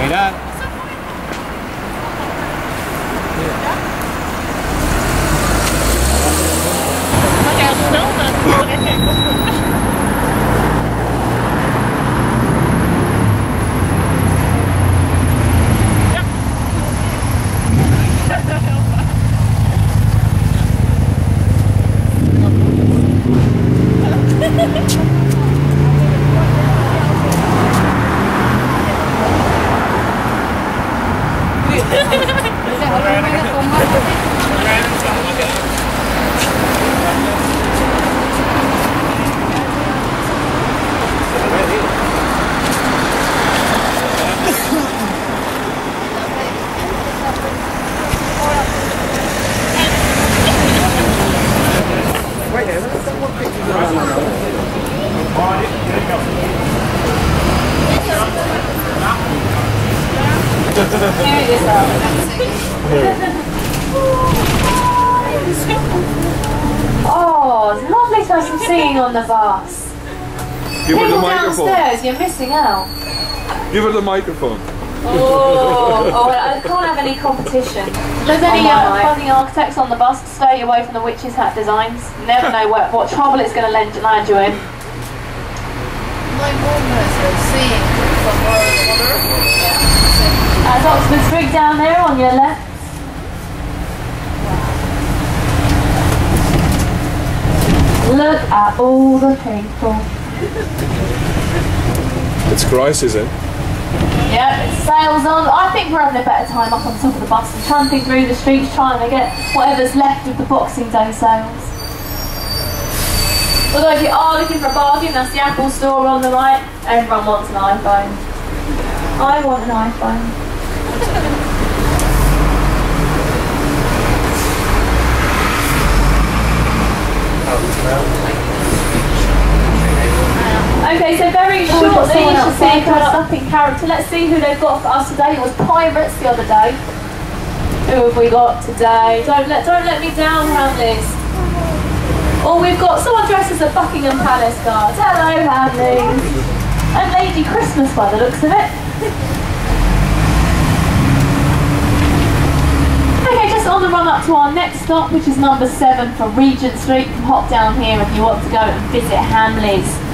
Mira. Oh, it's lovely to have some singing on the bus. Give her the People microphone. downstairs, you're missing out. Give her the microphone. Oh, I can't have any competition. If there's any funny architects on the bus, stay away from the witch's hat designs. Never know what trouble it's going to land you in. My mom has seeing from water. That's Oxford Street down there on your left. Look at all the people. It's crisis, eh? Yep, it's sails on. I think we're having a better time up on top of the bus and tramping through the streets trying to get whatever's left of the Boxing Day sales. Although if you are looking for a bargain, that's the Apple store on the right. Everyone wants an iPhone. I want an iPhone. Okay, so very shortly you should see a dressed-up character. Let's see who they've got for us today. It was pirates the other day. Who have we got today? Don't let me down, Hamleys. Oh, we've got someone dressed as a Buckingham Palace guard. Hello, Hamleys. And Lady Christmas by the looks of it. Okay, just on the run up to our next stop, which is number 7 from Regent Street. You can hop down here if you want to go and visit Hamleys.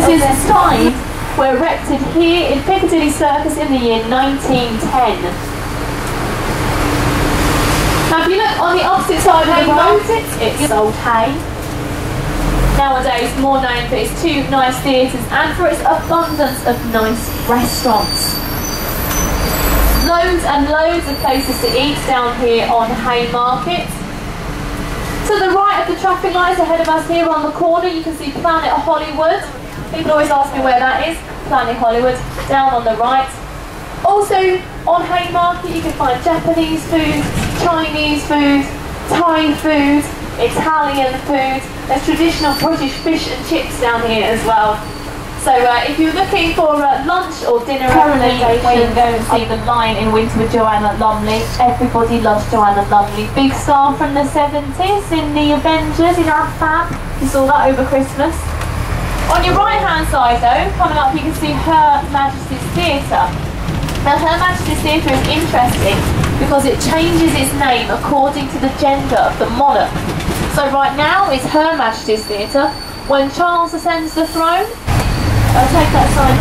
This is Stein, were erected here in Piccadilly Circus in the year 1910. Now if you look on the opposite side of the road, it's Old Hay. Nowadays more known for its 2 nice theatres and for its abundance of nice restaurants. Loads and loads of places to eat down here on Haymarket. To the right of the traffic lights ahead of us here on the corner, you can see Planet Hollywood. People always ask me where that is. Planet Hollywood, down on the right. Also on Haymarket you can find Japanese food, Chinese food, Thai food, Italian food. There's traditional British fish and chips down here as well. So if you're looking for lunch or dinner recommendations, where you can go and see The Lion in Winter with Joanna Lumley. Everybody loves Joanna Lumley. Big star from the 70s in the Avengers, in our fab. You saw that over Christmas. On your right hand side though, coming up you can see Her Majesty's Theatre. Now Her Majesty's Theatre is interesting because it changes its name according to the gender of the monarch. So right now it's Her Majesty's Theatre. When Charles ascends the throne, I'll take that sign.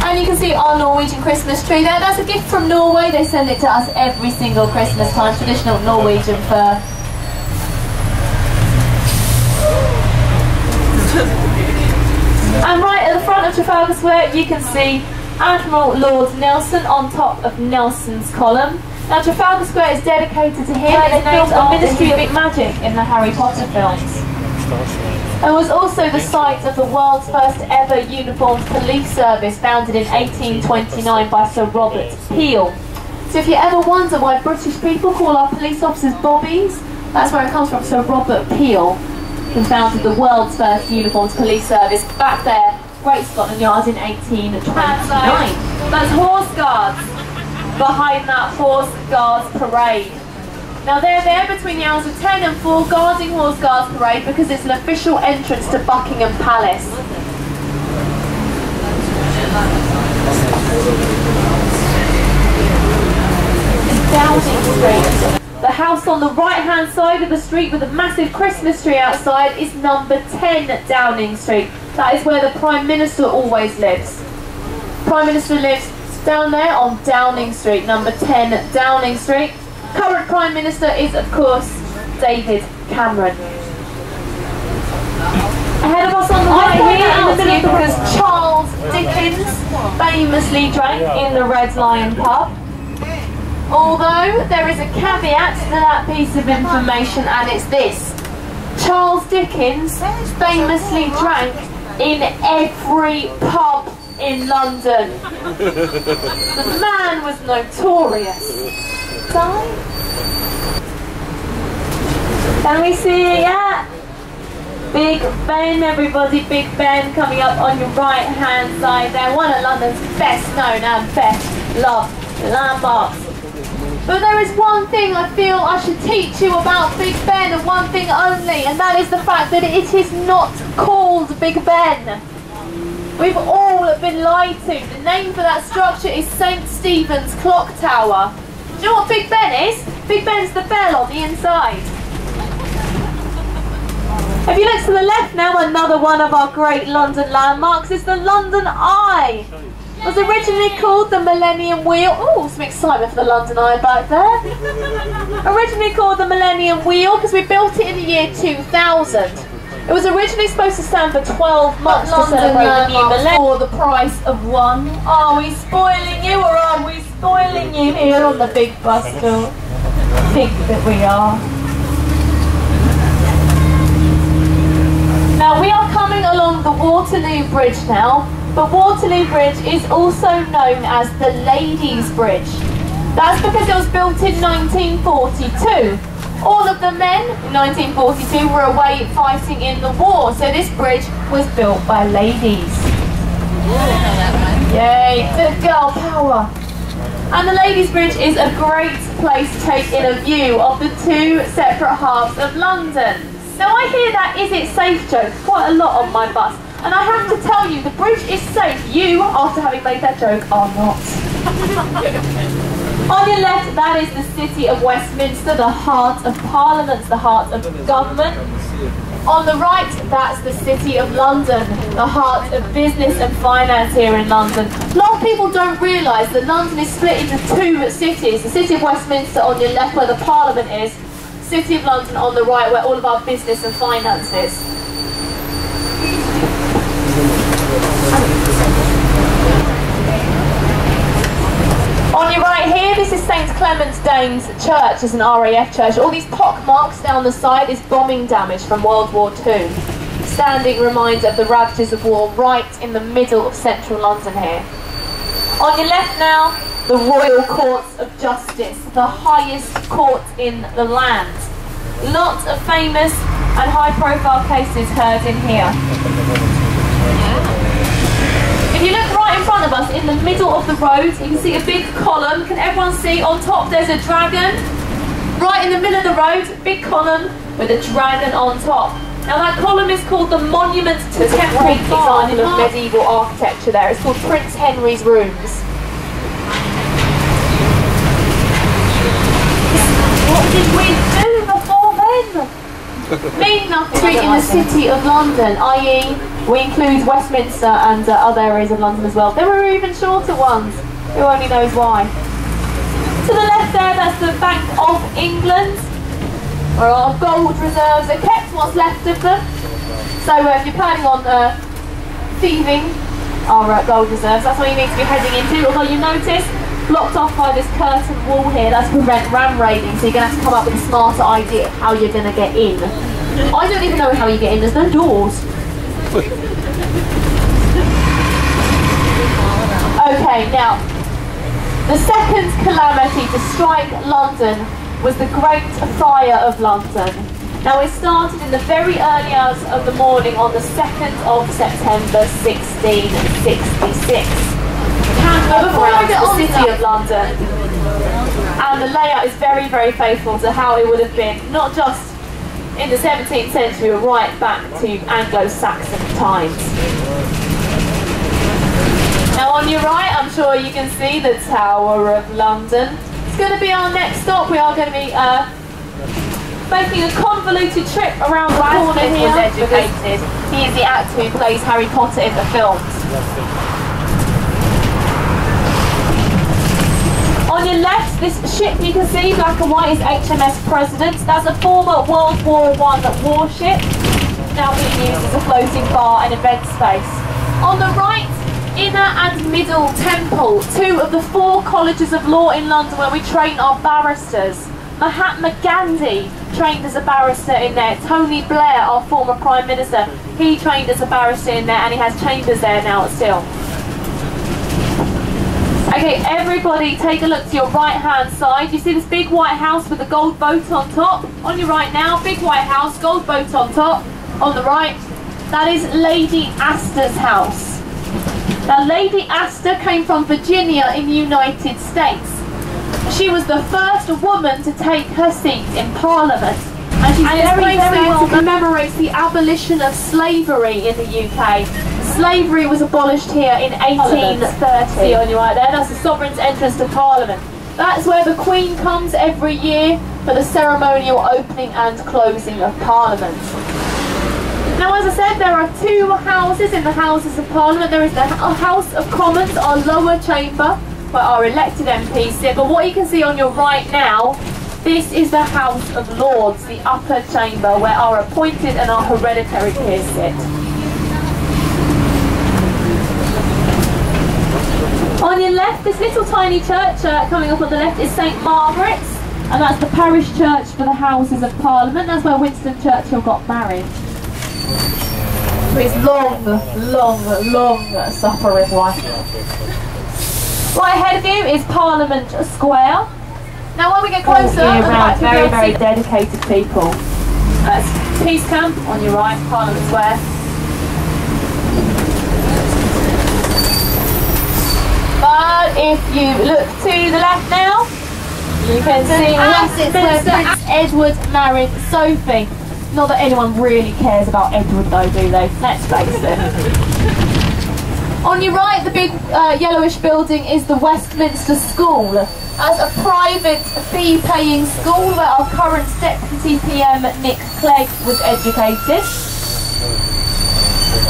And you can see our Norwegian Christmas tree there. That's a gift from Norway. They send it to us every single Christmas time. Traditional Norwegian fir. And right at the front of Trafalgar Square you can see Admiral Lord Nelson on top of Nelson's column. Now Trafalgar Square is dedicated to him. It's named after Ministry of Magic in the Harry Potter films. It was also the site of the world's first ever uniformed police service, founded in 1829 by Sir Robert Peel. So if you ever wonder why British people call our police officers bobbies, that's where it comes from. Sir Robert Peel, who founded the world's first uniformed police service back there, Great Scotland Yard, in 1829. That's Horse Guards behind that Horse Guards parade. Now they're there between the hours of 10 and 4 guarding Horse Guards parade because it's an official entrance to Buckingham Palace. Downing Street. The house on the right-hand side of the street with a massive Christmas tree outside is number 10 Downing Street. That is where the Prime Minister always lives. Prime Minister lives down there on Downing Street, number 10 Downing Street. Current Prime Minister is, of course, David Cameron. Ahead of us on the right here in the middle because Charles Dickens famously drank in the Red Lion pub. Although there is a caveat to that piece of information, and it's this: Charles Dickens famously drank in every pub in London. The man was notorious. Can we see it yet? Big Ben, everybody, Big Ben coming up on your right hand side there. One of London's best known and best loved landmarks. But there is one thing I feel I should teach you about Big Ben, and one thing only, and that is the fact that it is not called Big Ben. We've all been lied to. The name for that structure is St. Stephen's Clock Tower. Do you know what Big Ben is? Big Ben's the bell on the inside. If you look to the left now, another one of our great London landmarks is the London Eye. It was originally called the Millennium Wheel. Oh, some excitement for the London Eye back there. Originally called the Millennium Wheel because we built it in the year 2000. It was originally supposed to stand for 12 months to celebrate the new millennium for the price of one. Are we spoiling you, or are we spoiling you here on the big bus stop? I think that we are. Now we are coming along the Waterloo Bridge now, but Waterloo Bridge is also known as the Ladies' Bridge. That's because it was built in 1942. All of the men in 1942 were away fighting in the war, so this bridge was built by ladies. Yay, good girl power. And the Ladies' Bridge is a great place to take in a view of the two separate halves of London. Now I hear that "is it safe" joke quite a lot on my bus, and I have to tell you, the bridge is safe. You, after having made that joke, are not. On your left, that is the city of Westminster, the heart of Parliament, the heart of government. On the right, that's the city of London, the heart of business and finance here in London. A lot of people don't realise that London is split into two cities. The city of Westminster on your left, where the Parliament is, City of London on the right, where all of our business and finance is. On your right here, this is St Clement's Danes Church. It's an RAF church. All these pock marks down the side is bombing damage from World War II. Standing reminder of the ravages of war right in the middle of central London here. On your left now, the Royal Courts of Justice, the highest court in the land. Lots of famous and high-profile cases heard in here. If you look right in front of us, in the middle of the road, you can see a big column. Can everyone see? On top there's a dragon. Right in the middle of the road, big column with a dragon on top. Now that column is called the Monument to Temporary Example of Medieval Architecture there. It's called Prince Henry's Rooms. What did we do before then? Mean nothing. Street in the City of London, i.e. we include Westminster and other areas of London as well. There were even shorter ones. Who only knows why? To the left there, that's the Bank of England, where our gold reserves are kept, what's left of them. So if you're planning on thieving our gold reserves, that's what you need to be heading into. Although you notice, blocked off by this curtain wall here, that's to prevent ram raiding, so you're going to have to come up with a smarter idea of how you're going to get in. I don't even know how you get in, there's no doors. Okay, now, the second calamity to strike London was the Great Fire of London. Now it started in the very early hours of the morning on the 2nd of September 1666. Before I get the City of London, and the layout is very, very faithful to how it would have been, not just in the 17th century, but right back to Anglo-Saxon times. Now on your right, I'm sure you can see the Tower of London. It's going to be our next stop. We are going to be making a convoluted trip around the corner here. Was educated. He is the actor who plays Harry Potter in the films. On your left, this ship you can see, black and white, is HMS President. That's a former World War I warship, now being used as a floating bar and event space. On the right, Inner and Middle Temple, 2 of the 4 colleges of law in London where we train our barristers. Mahatma Gandhi trained as a barrister in there. Tony Blair, our former Prime Minister, he trained as a barrister in there, and he has chambers there now still. Okay, everybody take a look to your right hand side. You see this big white house with a gold boat on top? On your right now, big white house, gold boat on top. On the right, that is Lady Astor's house. Now Lady Astor came from Virginia in the United States. She was the first woman to take her seat in Parliament. And she's very well to commemorate the abolition of slavery in the UK. Slavery was abolished here in 1830. See on your right there, that's the Sovereign's entrance to Parliament. That's where the Queen comes every year for the ceremonial opening and closing of Parliament. Now, as I said, there are 2 houses in the Houses of Parliament. There is the House of Commons, our lower chamber, where our elected MPs sit. But what you can see on your right now, this is the House of Lords, the upper chamber, where our appointed and our hereditary peers sit. On your left, this little tiny church coming up on the left is St Margaret's, and that's the parish church for the Houses of Parliament. That's where Winston Churchill got married. For his long suffering wife. Right ahead of you is Parliament Square. Now when we get closer, around very dedicated people. That's Peace Camp on your right, Parliament Square. But if you look to the left now, you can see Westminster. Edward married Sophie. Not that anyone really cares about Edward though, do they? Let's face it. On your right, the big yellowish building is the Westminster School. As a private fee-paying school where our current Deputy PM Nick Clegg was educated.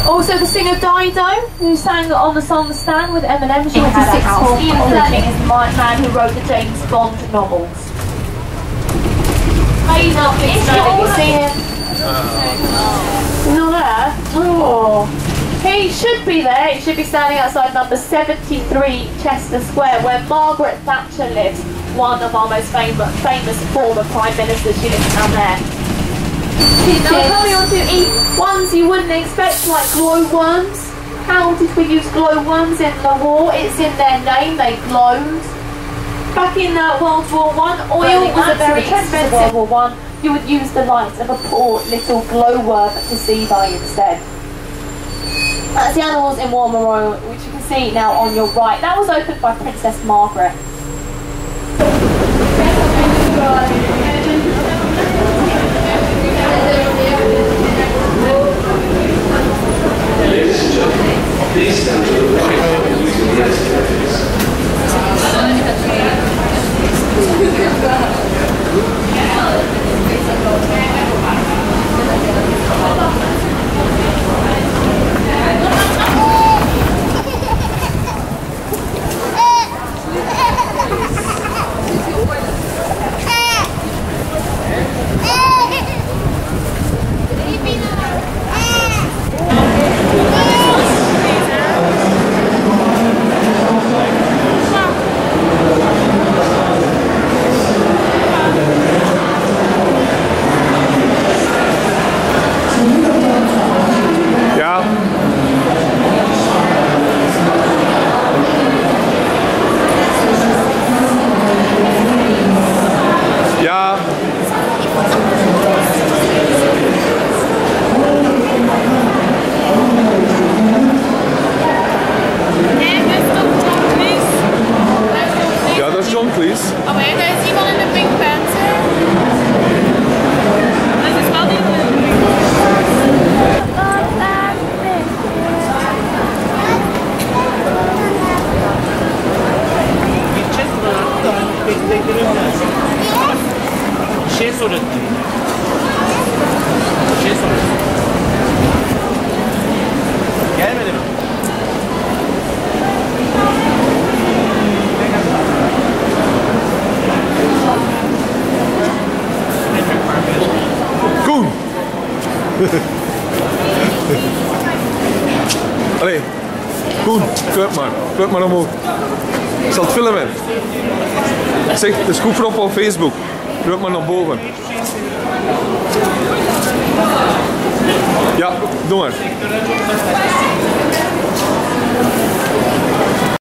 Also the singer Dido, who sang on the song Stand with Eminem. She went to sixth form. Ian Fleming is the man who wrote the James Bond novels. May not be know you see him. Not there? Oh. He should be there. He should be standing outside number 73 Chester Square, where Margaret Thatcher lives, one of our most famous former Prime Ministers. She lives down there. Now coming on to ones you wouldn't expect, like glowworms. How did we use glowworms in the war? It's in their name, they glowed. Back in World War I, oil was a very expensive World War I. You would use the light of a poor little glowworm to see by instead. That's the Animals in War Memorial, which you can see now on your right. That was opened by Princess Margaret. Ladies and gentlemen, please stand to the right and use the next Allee, Koen, kruip maar omhoog. Ik zal het filmen. Zeg, het is goed voor op Facebook. Kruip maar naar boven. Ja, doe maar.